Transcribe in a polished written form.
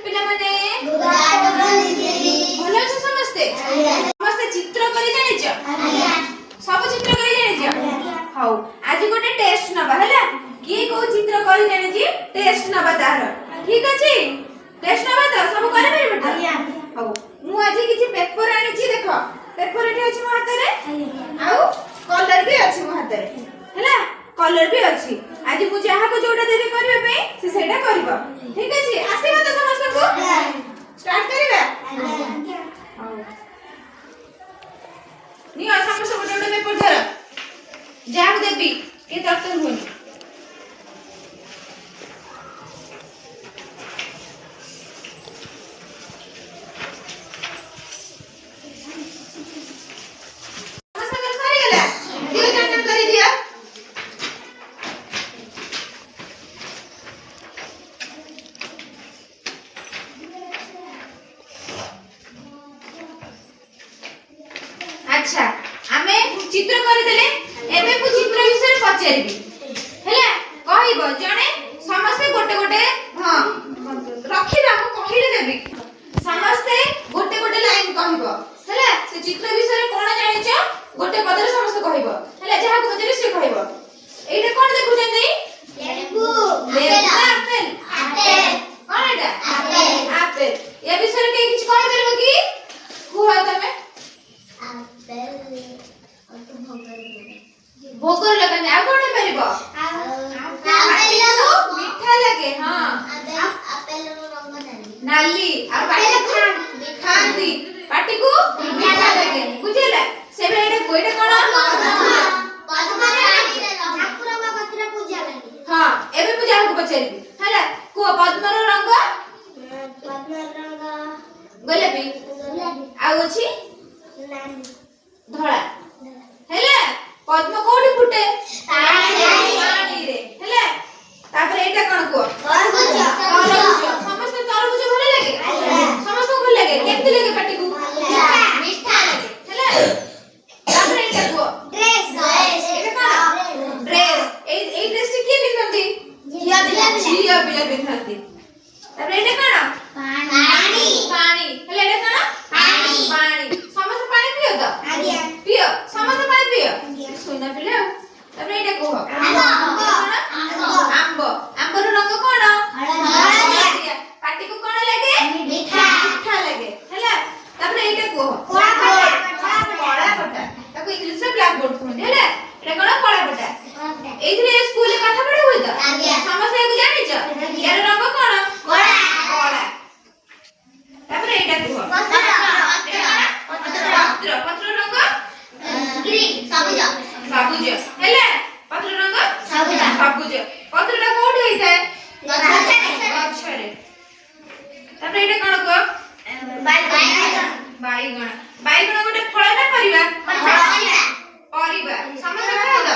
पिला माने भलो छ समस्ते समस्ते चित्र करी जानि छ सब चित्र करी जानि छ हाउ आज गोटे टेस्ट नबा हला की को चित्र करी जानि छी टेस्ट नबा तार ठीक अछि टेस्ट नबा त सब करे परबे हाउ मु आज किछि पेपर आनि छी देखो पेपर एठी अछि मो हाथ रे आउ कलर भी अछि मो हाथ रे हला कलर भी अछि आज मु जहा को जोटा देबे करबे पे से सेटा करबो ठीक अछि आसीबा त समस्त को स्टार्ट करिबा नी समस्त को जोटा पेपर धर जहा को देबी के तत्तर होनी अच्छा आमे चित्र कर देले एबे को चित्र विषय पचारबी हैला कहइबो जणे समस्त गोटे गोटे हां रखिबा को कहिले देबी समस्त गोटे गोटे लाइन कहइबो हैला से चित्र विषय कोन जानि छ गोटे पदरे समस्त कहइबो हैला जहा को पचारे से कहइबो एटा कोन देखु जंदी लेबू एप्पल एप्पल कोन एटा एप्पल एप्पल ए विषय के किछ कहि परबो की कुह तमे भोगर लगने आ कोन परिबो मीठा लगे हां एप्पल रो रंग नाली आ पाटी खांती पाटी को मीठा लगे बुझिला सेबे एटा कोइटा कोन पद्मरे ठाकुर बा कथरा पूजा लगे हां एबे पूजा को पचारबी हला को पद्मर रंग गोलापी आ अछि धळा हेले पद्म कोठी फुटे पानी रे हेले तापर एटा कोन को तरबूज समस्त तरबूज भले लागे समस्त को भले लागे केमति लागे पाटी को मीठा लागे हेले तापर एटा को dress Etah cone dress a dress के पिनथि जिया बिला पिनथि तापर एटा कोन पानी पानी हेले एटा कोन पानी समस्त पानी पियो त पियो समस्त पानी पियो सुना पिले तबे एटा कहो आंब आंब रो रंग कोन हळदिया पाटी को कोन लागे मीठा मीठा लागे हैला तबे एटा कहो कळा पटा ताको इंग्लिश रे ब्लैक बोर्ड कहते हैला एटा कोन कळा पटा एइथले स्कूल रे पाठ पढा होई त समस्त को जानि छ यार रंग कोन कळा कळा तबे एटा कहो पत्र पत्र रंग ग्रीन सबुज सबुज हेले पत्र रंग सबुज सबुज पत्रटा कोठी होइଥାଏ गछरे तबे एटा कोन को बाईगण बाईगण बाईगण गोटे फळ ना परिबा परिबा समस्त खाओ त